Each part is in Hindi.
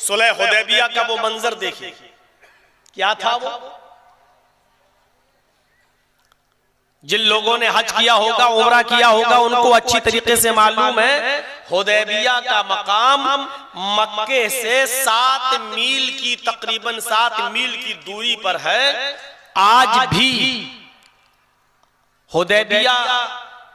सुलह हुदैबिया का वो मंजर देखिए, क्या था वो। जिन लोगों ने हज किया होगा, उम्रा किया होगा, उनको अच्छी तरीके से मालूम है हुदैबिया का मकाम मक्के से 7 मील की, तकरीबन 7 मील की दूरी पर है। आज भी हुदैबिया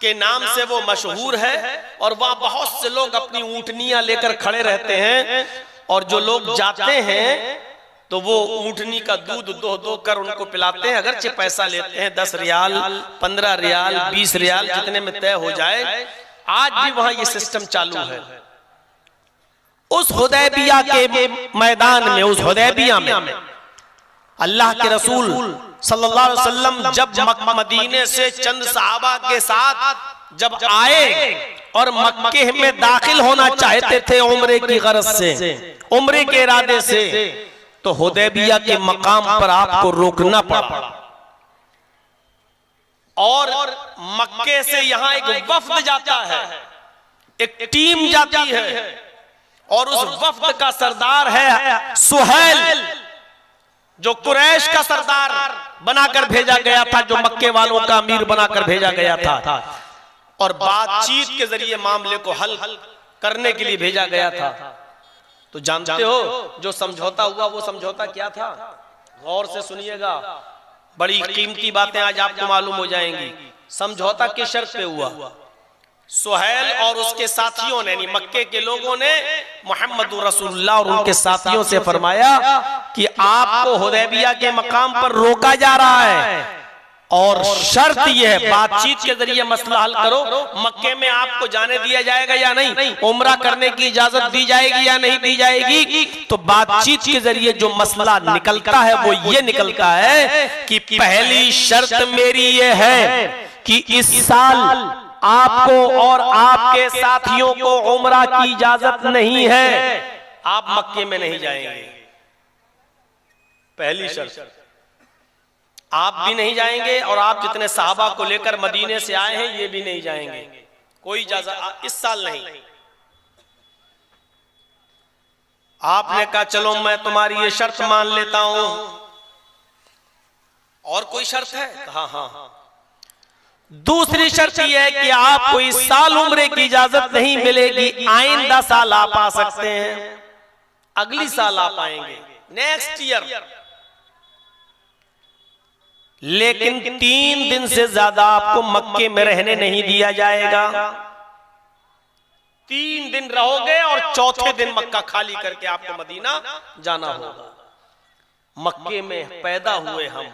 के नाम से वो मशहूर है और वहां बहुत से लोग अपनी ऊंटनियां लेकर खड़े रहते हैं और जो लोग जाते हैं तो वो ऊंटनी का दूध दो कर उनको पिलाते हैं। अगरचे पैसा लेते हैं 10 रियाल, 15 रियाल, 20 रियाल, जितने में तय हो जाए। आज भी वहां ये सिस्टम चालू है। उस हुदैबिया के मैदान में, उस हुदैबिया में अल्लाह के रसूल सल्लल्लाहु अलैहि वसल्लम जब मदीने से चंद सहाबा के साथ जब आए और मक्के में दाखिल होना चाहते थे उम्रे की गरज से, उम्रे के इरादे से, तो हुदैबिया के मकाम पर आपको रोकना पड़ा और मक्के से यहां एक वफ्द जाता है, एक टीम जाती है और उस वफ्द का सरदार है सुहैल, जो कुरैश का सरदार बनाकर भेजा गया था, जो मक्के वालों का अमीर बनाकर भेजा गया था और बातचीत के जरिए मामले को हल करने के लिए भेजा गया था। तो जानते हो जो समझौता हुआ, वो समझौता क्या था? गौर से सुनिएगा, बड़ी कीमती बातें आज आपको मालूम हो जाएंगी। समझौता किस शर्त पे हुआ? सुहैल और उसके साथियों ने, यानी मक्के के लोगों ने मोहम्मद रसूलुल्लाह और उनके साथियों से फरमाया कि आपको हुदैबिया के मकाम पर रोका जा रहा है और शर्त यह है, बातचीत के जरिए मसला हल करो। मक्के में आपको जाने दिया जाएगा या नहीं, उम्रा करने की इजाजत दी जाएगी या नहीं दी जाएगी। तो बातचीत के जरिए जो मसला निकलता है वो ये निकलता है कि पहली शर्त मेरी ये है कि इस साल आपको और आपके साथियों को उम्रा की इजाजत नहीं है, आप मक्के में नहीं जाएंगे। पहली शर्त, आप भी नहीं जाएंगे और आप जितने साहबा को लेकर मदीने से आए हैं ये भी नहीं जाएंगे, कोई इजाजत इस साल नहीं। आपने कहा चलो मैं तुम्हारी ये शर्त मान लेता हूं, और कोई शर्त है? हाँ हाँ। दूसरी शर्त यह है कि आपको इस साल उम्रे की इजाजत नहीं मिलेगी, आइंदा साल आप आ सकते हैं, अगली साल आप आएंगे, नेक्स्ट ईयर। लेकिन 3 दिन से ज्यादा आपको मक्के में रहने नहीं दिया जाएगा। 3 दिन रहोगे और चौथे दिन मक्का खाली करके आपको मदीना जाना होगा। मक्के में पैदा हुए हम,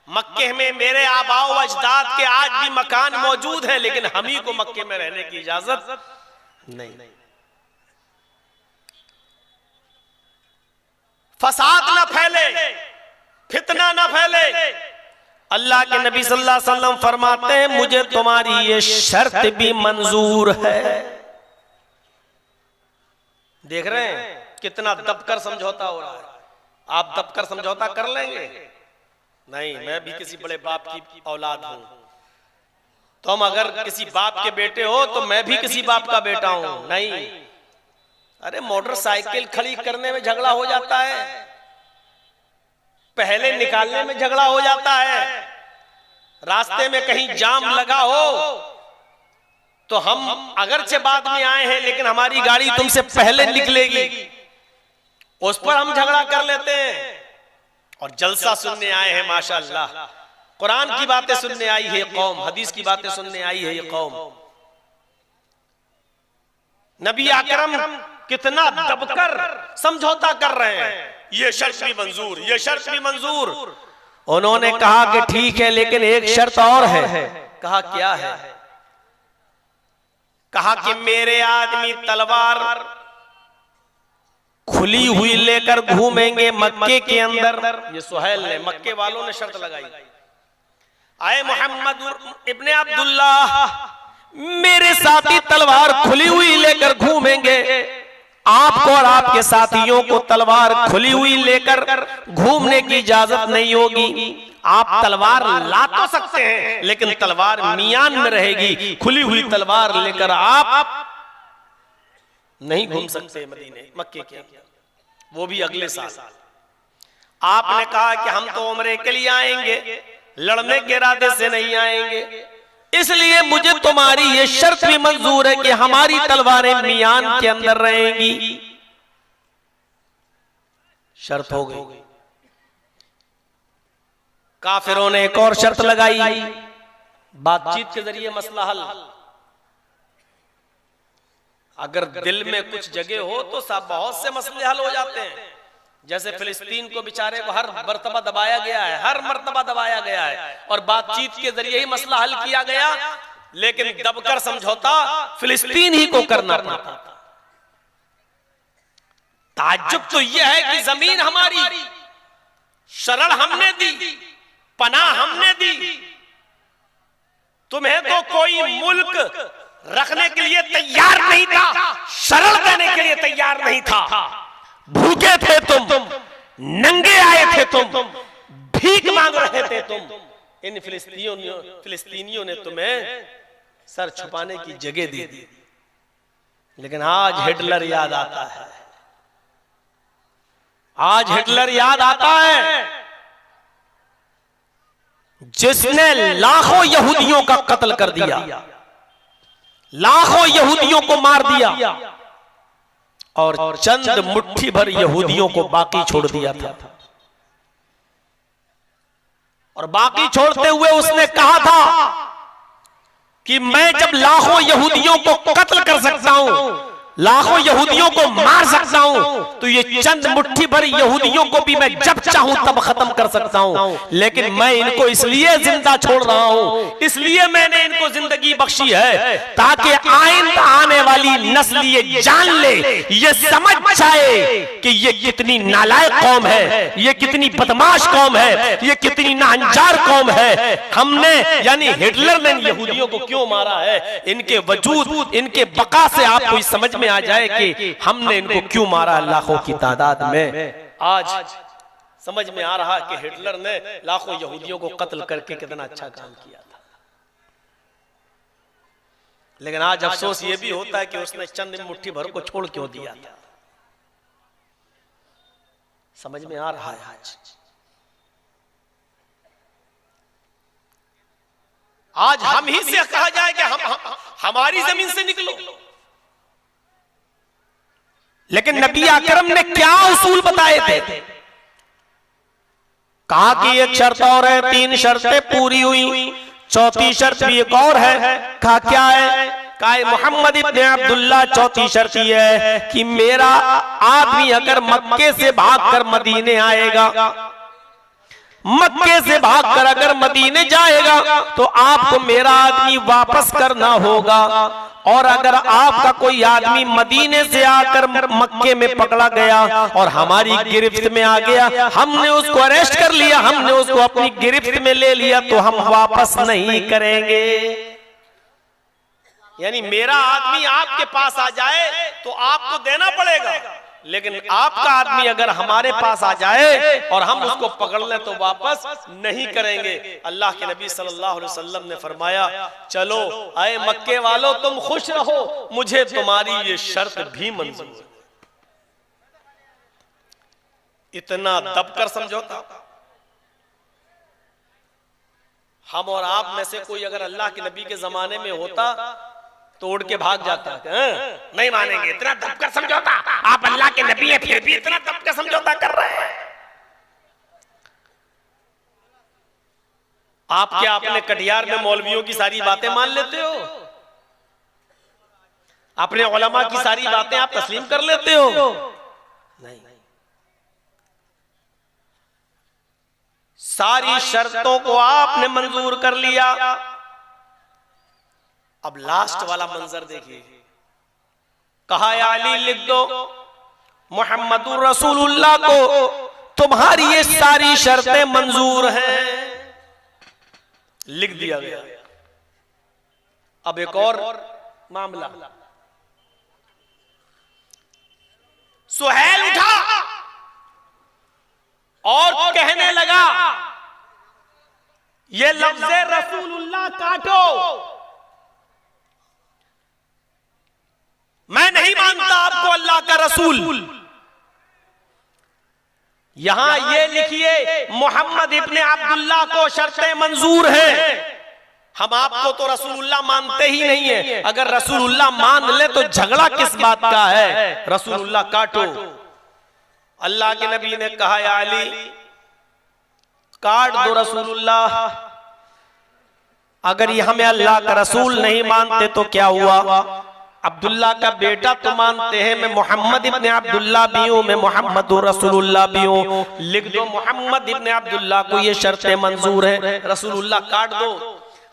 मक्के में मेरे आबाओ अजदाद के आज भी मकान मौजूद हैं, लेकिन हम ही को मक्के में रहने की इजाजत नहीं। फसाद ना फैले, फितना ना फैले। अल्लाह के नबी सल्लल्लाहु अलैहि वसल्लम फरमाते हैं मुझे तुम्हारी ये शर्त भी मंजूर है। देख रहे हैं कितना दबकर समझौता हो रहा है। आप दबकर समझौता कर लेंगे? नहीं, मैं भी किसी बड़े बाप की औलाद हूं। तुम अगर किसी बाप के बेटे हो तो मैं भी किसी बाप का बेटा हूं। नहीं, अरे मोटरसाइकिल खड़ी करने में झगड़ा हो जाता है, पहले निकालने में झगड़ा हो जाता है। रास्ते में कहीं जाम लगा हो तो हम अगरचे बाद में आए हैं, लेकिन हमारी गाड़ी तुमसे पहले निकलेगी, उस पर हम झगड़ा कर लेते हैं। और जलसा सुनने आए हैं माशाअल्लाह, कुरान की बातें सुनने आई है कौम, हदीस की बातें सुनने आई है ये कौम। नबी अकरम कितना दबकर समझौता कर रहे हैं, ये शर्त भी मंजूर, ये शर्त भी मंजूर। उन्होंने कहा कि ठीक है, लेकिन एक शर्त और है। कहा क्या है? कहा कि मेरे आदमी तलवार खुली हुई लेकर घूमेंगे मक्के के अंदर। ये सुहैल ने, मक्के वालों ने शर्त लगाई। आए मोहम्मद इब्ने अब्दुल्लाह, मेरे साथी तलवार खुली हुई लेकर घूमेंगे, आपको और आपके साथियों को तलवार खुली हुई लेकर घूमने की इजाजत नहीं होगी। आप तलवार ला तो सकते हैं, लेकिन तलवार मियान में रहेगी, खुली हुई तलवार लेकर आप नहीं घूम सकते मदीने मक्के के। वो भी अगले साल। आपने कहा कि हम तो उम्रे के लिए आएंगे, लड़ने के इरादे से नहीं आएंगे, इसलिए मुझे तुम्हारी ये शर्त भी मंजूर है कि हमारी तलवारें मियान के अंदर रहेंगी। शर्त हो गई। काफिरों ने एक और शर्त लगाई, बातचीत के जरिए मसला हल। अगर दिल में कुछ जगह हो तो सब बहुत से मसले हल हो जाते हैं। जैसे फिलिस्तीन को बेचारे को हर मर्तबा दबाया गया है, हर मर्तबा दबाया गया है, और बातचीत के जरिए ही मसला हल किया गया, लेकिन दबकर समझौता फिलिस्तीन ही को करना पड़ता। ताज्जुब तो यह है कि जमीन हमारी, शरण हमने दी, पनाह हमने दी, तुम्हें तो कोई मुल्क रखने के लिए तैयार नहीं था, शरण देने के लिए तैयार नहीं था। भूखे थे तुम, नंगे आए थे तुम, भीख मांग रहे थे तुम। इन फिलिस्तीनियों ने तुम्हें सर छुपाने की जगह दी। लेकिन आज हिटलर याद आता है, आज हिटलर याद आता है, जिसने लाखों यहूदियों का कत्ल कर दिया, लाखों यहूदियों को मार दिया और चंद मुट्ठी भर यहूदियों को बाकी छोड़ दिया था। और बाकी छोड़ते हुए उसने कहा था कि मैं जब लाखों यहूदियों को कत्ल कर सकता हूं, लाखों यहूदियों को मार सकता हूं, तो ये चंद मुट्ठी भर यहूदियों को भी मैं जब चाहूं तब खत्म कर सकता हूं। लेकिन मैं इनको इसलिए जिंदा छोड़ रहा हूं, इसलिए मैंने इनको जिंदगी बख्शी है, ताकि आइंदा आने वाली नस्ल ये जान ले, ये समझ जाए कि ये कितनी नालायक कौम है, ये कितनी बदमाश कौम है, ये कितनी नाहंजार कौम है। हमने यानी हिटलर ने यहूदियों को क्यों मारा है, इनके वजूद, इनके बका से आपको समझ में आ जाए कि हमने इनको क्यों मारा लाखों की तादाद में। आज समझ में आ रहा कि हिटलर ने लाखों यहूदियों को कत्ल करके कितना अच्छा काम किया था। लेकिन आज अफसोस यह भी होता है कि उसने चंद मुट्ठी भर को छोड़ क्यों दिया था। समझ में आ रहा है आज हम ही से कहा जाए कि हमारी जमीन से निकलो। लेकिन नबी अकरम ने क्या उसूल बताए थे? कहा कि एक शर्त और है, 3 शर्तें पूरी हुई, चौथी शर्त भी एक और है। कहा क्या है? कहा मोहम्मद इब्न अब्दुल्ला, चौथी शर्त यह है कि मेरा आदमी अगर मक्के से भागकर मदीने आएगा, मक्के से भागकर अगर मदीने जाएगा, तो आपको मेरा आदमी वापस करना होगा। और अगर आपका कोई आदमी मदीने से आकर मक्के में पकड़ा गया और हमारी गिरफ्त में आ गया, हमने उसको अरेस्ट कर लिया, हमने उसको अपनी गिरफ्त में ले लिया, तो हम वापस नहीं करेंगे। यानी मेरा आदमी आपके पास आ जाए तो आपको देना पड़ेगा, लेकिन आपका आदमी अगर हमारे पास आ जाए और हम उसको पकड़ लें तो वापस नहीं करेंगे। अल्लाह के नबी सल्लल्लाहु अलैहि वसल्लम ने फरमाया, चलो आए मक्के वालों, तुम खुश रहो, मुझे तुम्हारी ये शर्त भी मंजूर है। इतना दबकर समझौता। हम और आप में से कोई अगर अल्लाह के नबी के जमाने में होता तो उड़ के भाग जाता है। नहीं मानेंगे, इतना दबकर समझौता, आप अल्लाह के नबी हैं फिर भी इतना दबकर समझौता कर रहे हैं। आप क्या अपने कटियार में मौलवियों की सारी बातें मान लेते हो? अपने उलमा की सारी बातें आप तस्लीम कर लेते हो? नहीं। सारी शर्तों को आपने मंजूर कर लिया। अब लास्ट वाला मंजर देखिए। कहा या अली लिख दो मुहम्मदुर रसूलुल्लाह को तुम्हारी ये सारी शर्तें मंजूर हैं। लिख दिया गया। अब एक और मामला। सुहैल उठा और कहने लगा, ये लफ्ज़े रसूलुल्लाह काटो, मैं नहीं मानता आपको अल्लाह का रसूल। यहां ये लिखिए मोहम्मद इब्ने अब्दुल्लाह को शर्तें मंजूर है। हम आपको तो रसूलुल्लाह मानते ही नहीं है। अगर रसूलुल्लाह मान ले तो झगड़ा किस बात का है? रसूलुल्लाह काटो। अल्लाह के नबी ने कहा या अली काट दो रसूलुल्लाह। अगर ये हमें अल्लाह का रसूल नहीं मानते तो क्या हुआ? अब्दुल्ला का बेटा तो मानते हैं, मैं मोहम्मद इब्ने अब्दुल्ला भी हूं, मैं मोहम्मद रसूलुल्लाह भी हूं। लिख दो मोहम्मद इब्ने अब्दुल्ला को ये शर्तें मंजूर है, रसूलुल्लाह काट दो।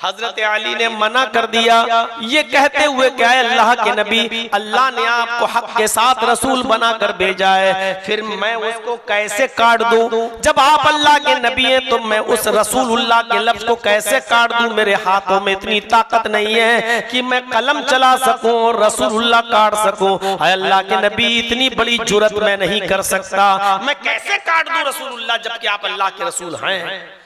हजरत अली ने मना कर दिया, ये कहते हुए क्या है अल्लाह के नबी, अल्लाह ने आपको हक के साथ रसूल बनाकर भेजा है, फिर मैं उसको कैसे काट दूं? जब आप अल्लाह के नबी हैं तो मैं उस रसूलुल्लाह के लफ्ज को कैसे काट दूं? मेरे हाथों में इतनी ताकत नहीं है कि मैं कलम चला सकूं और रसूलुल्लाह काट सकूं। अल्लाह के नबी इतनी बड़ी जुर्रत मैं नहीं कर सकता, मैं कैसे काट दूं रसूलुल्लाह जबकि आप अल्लाह के रसूल हैं।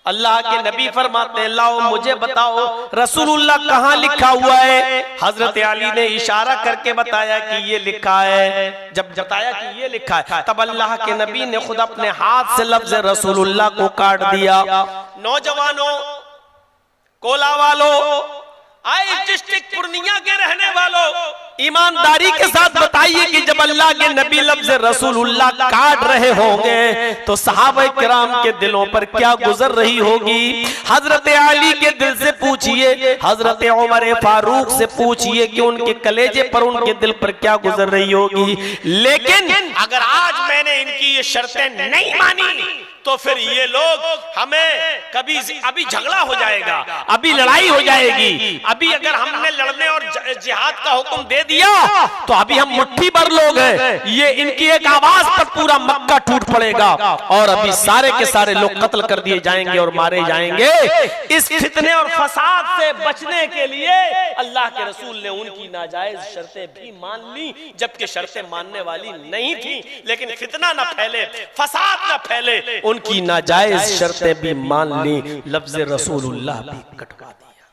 अल्लाह के नबी फरमाते हैं लाओ मुझे बताओ रसूलुल्लाह कहाँ लिखा हुआ है? हजरत अली ने इशारा करके बताया कि ये लिखा है। जब बताया कि ये लिखा है तब अल्लाह के नबी ने खुद अपने हाथ से लफ्ज रसूलुल्लाह को काट दिया। नौजवानों, कोला वालों, आए डिस्ट्रिक्ट पूर्णिया के रहने वालों, ईमानदारी के साथ बताइए कि जब अल्लाह के नबी लफ्ज रसूलुल्लाह काट रहे होंगे तो सहाबा किराम के दिलों पर क्या गुजर रही होगी? हजरत अली के दिल से पूछिए, हजरत उमर फारूक से पूछिए कि उनके कलेजे पर, उनके दिल पर क्या गुजर रही होगी। लेकिन अगर आज मैंने इनकी ये शर्तें नहीं मानी तो फिर ये लोग हमें कभी अभी झगड़ा हो जाएगा, अभी लड़ाई हो जाएगी, अभी अगर हमने लड़ने और जिहाद का हुक्म दे दिया तो अभी हम मुट्ठी भर लोग हैं, ये इनकी एक आवाज पर पूरा मक्का टूट पड़ेगा और अभी सारे के सारे लोग कत्ल कर दिए जाएंगे और मारे जाएंगे। इस फितने और फसाद से बचने के लिए अल्लाह के रसूल ने उनकी नाजायज शर्तें भी मान ली, जबकि शर्तें मानने वाली नहीं थी। लेकिन फितना न फैले, फसाद न फैले, उनकी नाजायज शर्तें भी मान ली, लफ्ज रसूलुल्लाह भी कटवा दिया।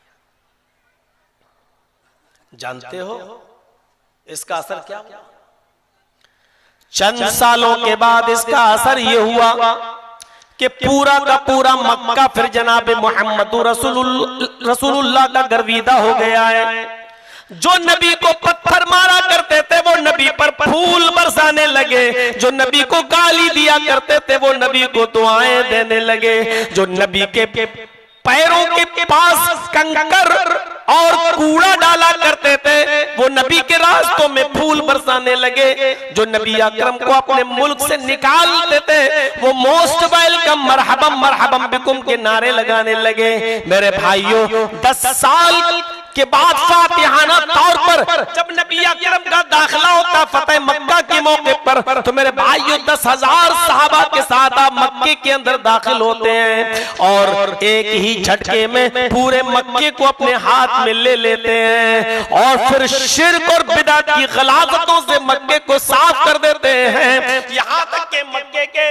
जानते हो इसका असर क्या हुआ? चंद सालों के बाद इसका असर यह हुआ कि पूरा का पूरा मक्का फिर जनाब मोहम्मद रसूलुल्लाह का गर्विदा हो गया है। जो नबी को पत्थर मारा करते थे वो नबी पर फूल बरसाने लगे, जो नबी को गाली दिया करते थे वो नबी को दुआएं देने लगे, जो नबी के पैरों के पास कंकर और कूड़ा डाला करते थे वो नबी के रास्तों में फूल बरसाने लगे, जो नबी अकरम को अपने मुल्क से निकाल देते वो मोस्ट वेलकम मरहबम मरहबम बिकुम के नारे लगाने लगे। मेरे भाइयों, 10 साल के बाद फातिहाना तौर पर जब नबी अकरम का दाखिला होता फतेह मक्का के मौके पर तो मेरे भाइयों 10,000 सहाबा के साथ आप मक्के के अंदर दाखिल होते हैं और एक ही झटके में पूरे मक्के को अपने हाथ में ले लेते हैं और फिर शिर्क और बिदअत की गलाजतों से मक्के को साफ कर देते हैं। यहाँ तक के मक्के के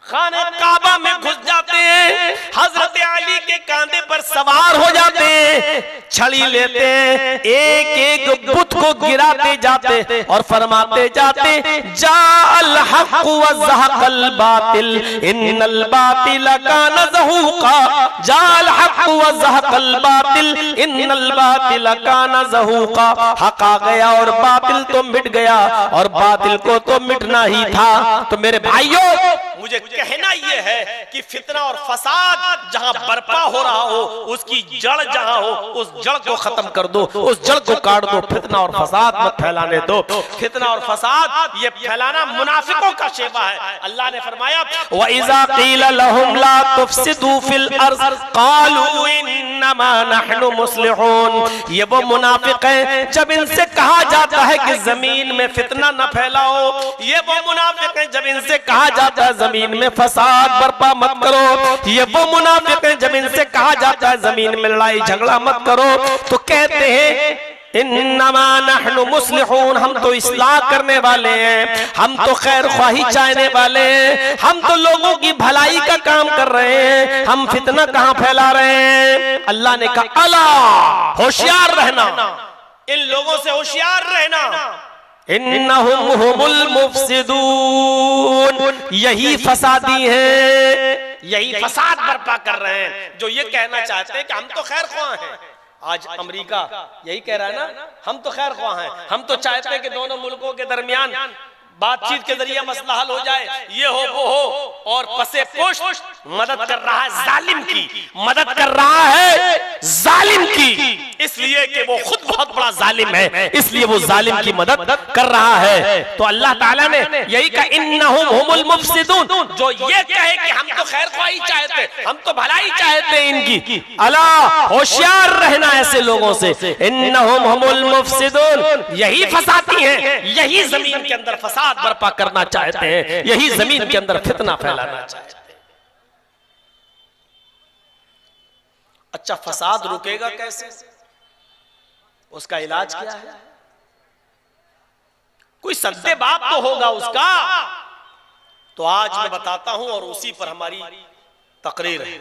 खाने काबा में घुस जाते हैं, हजरत अली के कांधे पर सवार हो जाते हैं, छड़ी लेते हैं, एक एक बुत को गिराते जाते और फरमाते जाते जाल हक व ज़हक़ल बातिल इन्नल बातिल कान ज़हूक़ा, जाल हक व ज़हक़ल बातिल इन्नल बातिल कान ज़हूक़ा। हक आ गया और बातिल तो मिट गया और बातिल को तो मिटना ही था। तो मेरे भाइयों, मुझे कहना यह है कि फितना और फसाद जहां बर्पा हो रहा हो उसकी जड़ जहां हो उस जड़ को खत्म कर दो, उस जड़ को काट दो, फितना और फसाद मत फैलाने दो। फितना और फसाद ये फैलाना मुनाफिकों का शेवा है। अल्लाह ने फरमाया व इज़ा क़ील लहुम ला तुफ़सिदू फिल अर्ज़ क़ालू इन्नमा नहनु मुस्लिहून। ये वो मुनाफिक हैं जब इनसे कहा जाता है कि जमीन में फितना न फैलाओ, ये वो मुनाफिक हैं जब इनसे कहा जाता है जमीन में फसाद बर्पा मत करो, ये वो मुनाफिक हैं जब इनसे कहा जाता है जमीन में लड़ाई झगड़ा मत करो तो कहते हैं इन्नमा नहनु मुस्लिहून, हम तो इस्लाह करने वाले हैं, हम तो खैर ख्वाही चाहने वाले हैं, हम तो लोगों की भलाई का काम कर रहे हैं, हम फितना कहां फैला रहे हैं। अल्लाह ने कहा अला, होशियार रहना, इन लोगों से होशियार रहना। इन्नहुम हुमुल मुफसिदून, यही फसादी हैं, यही फसाद बर्पा कर रहे हैं, जो ये कहना चाहते हैं कि हम तो खैर ख्वाह हैं। आज अमेरिका यही कह रहा है ना, हम तो खैर ख्वाह हैं, हम तो चाहते हैं कि दोनों मुल्कों के दरमियान बातचीत के जरिए मसला हल हो जाए, ये हो वो हो, और पसे पुष्ट मदद कर रहा है जालिम की, मदद कर रहा है जालिम की, इसलिए कि वो खुद बहुत बड़ा जालिम है, इसलिए वो जालिम की मदद कर रहा है। तो अल्लाह ताला ने यही कहा इन्नहुम हुमुल मुफसिदून, जो ये कहे कि हम तो खैर ख्वाही चाहते, हम तो भलाई चाहते हैं इनकी, अला होशियार रहना ऐसे लोगों से। इन्नहुम हुमुल मुफसिदून, यही फसाती हैं, यही जमीन के अंदर फसाद बर्पा करना चाहते हैं, यही जमीन के अंदर फितना फैलाना चाहते हैं। अच्छा, फसाद रुकेगा कैसे? उसका इलाज क्या है? कोई सद्दे बाप तो होगा उसका, तो आज मैं बताता हूं और उसी पर हमारी तकरीर है।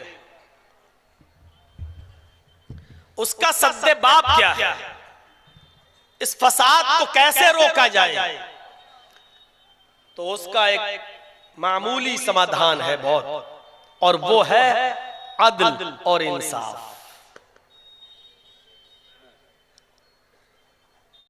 उसका सद्दे बाप क्या है? इस फसाद को कैसे रोका जाए? तो उसका एक मामूली समाधान है बहुत, और वो है अदल और इंसाफ।